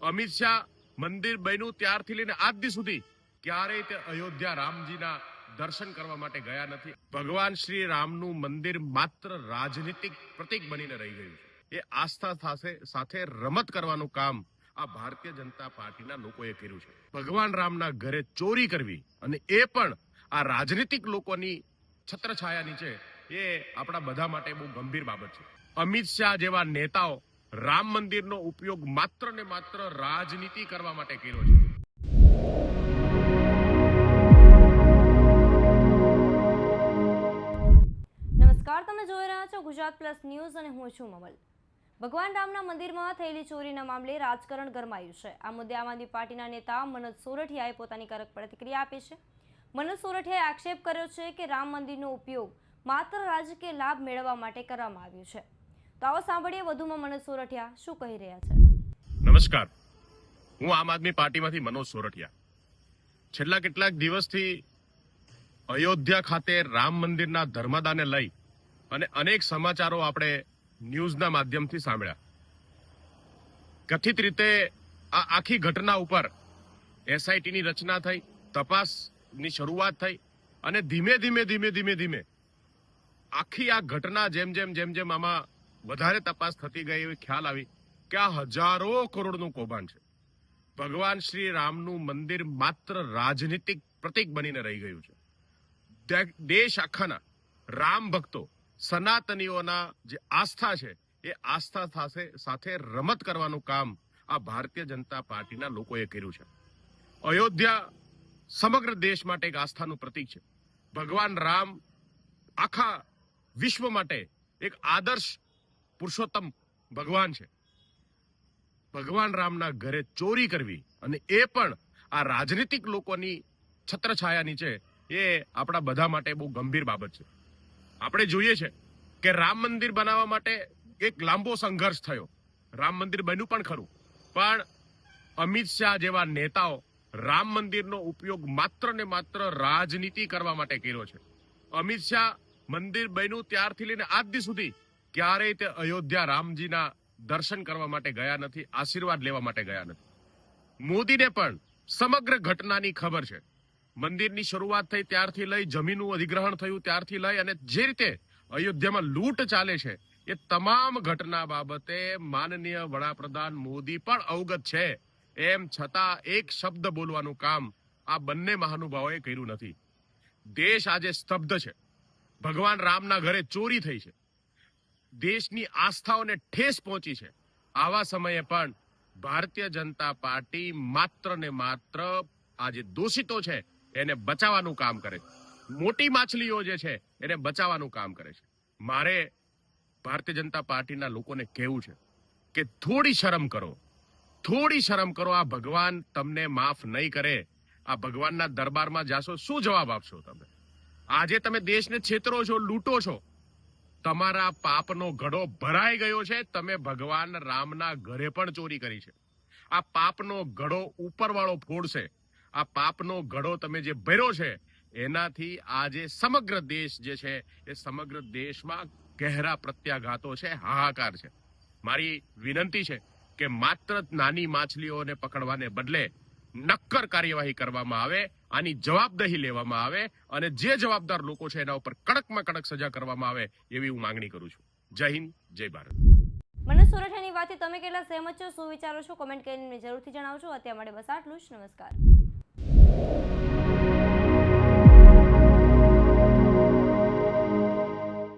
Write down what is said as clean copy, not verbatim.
અમિત શાહ મંદિર બન્યું ત્યારથી લઈને આજ દી સુધી ક્યારેય તે અયોધ્યા રામજીના દર્શન કરવા માટે ગયા નથી. ભગવાન શ્રી રામનું મંદિર માત્ર રાજનીતિક પ્રતીક બનીને રહી ગયું છે. એ આસ્થા સાથે રમત કરવાનું કામ આ ભારતીય જનતા પાર્ટીના લોકોએ કર્યું છે. ભગવાન રામના ઘરે ચોરી કરવી અને એ પણ આ રાજનીતિક લોકોની છત્રછાયા નીચે, એ આપણા બધા માટે બહુ ગંભીર બાબત છે. અમિત શાહ જેવા નેતાઓ રામ મંદિરનો ઉપયોગ માત્ર ને માત્ર રાજનીતિ કરવા માટે કર્યો છે. નમસ્કાર, તમે જોઈ રહ્યા છો ગુજરાત પ્લસ ન્યૂઝ અને હું છું મમલ. ભગવાન રામના મંદિરમાં થયેલી ચોરીના મામલે રાજકારણ ગરમાયું છે. આ મુદ્દે આમ આદમી પાર્ટીના નેતા મનોજ સોરઠિયાએ પોતાની કડક પ્રતિક્રિયા આપી છે. મનોજ સોરઠિયાએ આક્ષેપ કર્યો છે કે રામ મંદિરનો ઉપયોગ માત્ર રાજકીય લાભ મેળવવા માટે કરવામાં આવ્યું છે. તો આવો સાંભળીએ વધુમાં મનોજ સોરઠિયા શું કહી રહ્યા છે. નમસ્કાર, હું આમ આદમી પાર્ટીમાંથી મનોજ સોરઠિયા. છેલ્લા કેટલાક દિવસથી અયોધ્યા ખાતે રામ મંદિરના ધર્મદાને લઈ અને અનેક સમાચારો આપણે ન્યૂઝના માધ્યમથી સાંભળ્યા. કથિત રીતે આ આખી ઘટના ઉપર એસઆઈટીની રચના થઈ, તપાસની શરૂઆત થઈ અને ધીમે ધીમે આખી આ ઘટના જેમ જેમ આમાં વધારે તપાસ થતી ગઈ એવી ખ્યાલ આવી કે આ હજારો કરોડનું કૌભાંડ છે. ભગવાન શ્રી રામનું મંદિર માત્ર રાજનીતિક પ્રતીક બનીને રહી ગયું છે. દેશ આખાના રામ ભક્તો, સનાતનીઓના જે આસ્થા છે, એ આસ્થા સાથે રમત કરવાનું કામ આ ભારતીય જનતા પાર્ટીના લોકોએ કર્યું છે. અયોધ્યા સમગ્ર દેશ માટે એક આસ્થાનું પ્રતીક છે. ભગવાન રામ આખા વિશ્વ માટે એક આદર્શ પુરુષોત્તમ ભગવાન છે. ભગવાન રામના ઘરે ચોરી કરવી અને એ પણ આ રાજનીતિક લોકોની છત્રછાયા નીચે, એ આપણા બધા માટે બહુ ગંભીર બાબત છે. આપણે જોઈએ છે કે રામ મંદિર બનાવવા માટે એક લાંબો સંઘર્ષ થયો. રામ મંદિર બન્યું પણ ખરું, પણ અમિત શાહ જેવા નેતાઓ રામ મંદિરનો ઉપયોગ માત્ર ને માત્ર રાજનીતિ કરવા માટે કર્યો છે. અમિત શાહ મંદિર બન્યું ત્યારથી લઈને આજ દી સુધી ક્યારેય તે અયોધ્યા રામજીના દર્શન કરવા માટે ગયા નથી, આશીર્વાદ લેવા માટે ગયા નથી. મોદીને પણ સમગ્ર ઘટનાની ખબર છે. મંદિરની શરૂઆત થઈ ત્યારથી લઈ, જમીનનું અધિગ્રહણ થયું ત્યારથી લઈ અને જે રીતે અયોધ્યામાં લૂંટ ચાલે છે, એ તમામ ઘટના બાબતે માનનીય વડાપ્રધાન મોદી પણ અવગત છે. એમ છતાં એક શબ્દ બોલવાનું કામ આ બંને મહાનુભાવોએ કર્યું નથી. દેશ આજે સ્તબ્ધ છે. ભગવાન રામના ઘરે ચોરી થઈ છે. દેશની આસ્થાઓને ઠેસ પહોંચી છે. આવા સમયે પણ ભારતીય જનતા પાર્ટી માત્ર ને માત્ર આ જે દોષિતો છે એને બચાવવાનું કામ કરે છે. મોટી માછલીઓ જે છે એને બચાવવાનું કામ કરે છે. મારે ભારતીય જનતા પાર્ટીના લોકોને કહેવું છે કે થોડી શરમ કરો. આ ભગવાન તમને માફ નહીં કરે. આ ભગવાનના દરબારમાં જાશો, શું જવાબ આપશો તમે? આજે તમે દેશને છેતરો છો, લૂંટો છો. તમારા પાપનો ઘડો ભરાઈ ગયો છે. તમે ભગવાન રામના ઘરે પણ ચોરી કરી છે. આ પાપનો ઘડો ઉપરવાળો ફોડશે. આ પાપનો ઘડો તમે જે ભર્યો છે, એનાથી આજે સમગ્ર દેશ જે છે, એ સમગ્ર દેશમાં ગહેરા પ્રત્યાઘાતો છે, હાહાકાર છે. મારી વિનંતી છે કે માત્ર નાની માછલીઓને પકડવાને બદલે નક્કર કાર્યવાહી કરવામાં આવે, આની જવાબદારી લેવામાં આવે અને જે જવાબદાર લોકો છે એના ઉપર કડકમાં કડક સજા કરવામાં આવે એવી હું માંગણી કરું છું. જય હિન્દ, જય ભારત. મનોજ સોરઠિયાની વાતથી તમે કેટલા સહેમત છો, શું વિચારો છો, કોમેન્ટ કરીને જરૂરથી જણાવજો. અત્યારે માટે બસ આટલું જ. નમસ્કાર.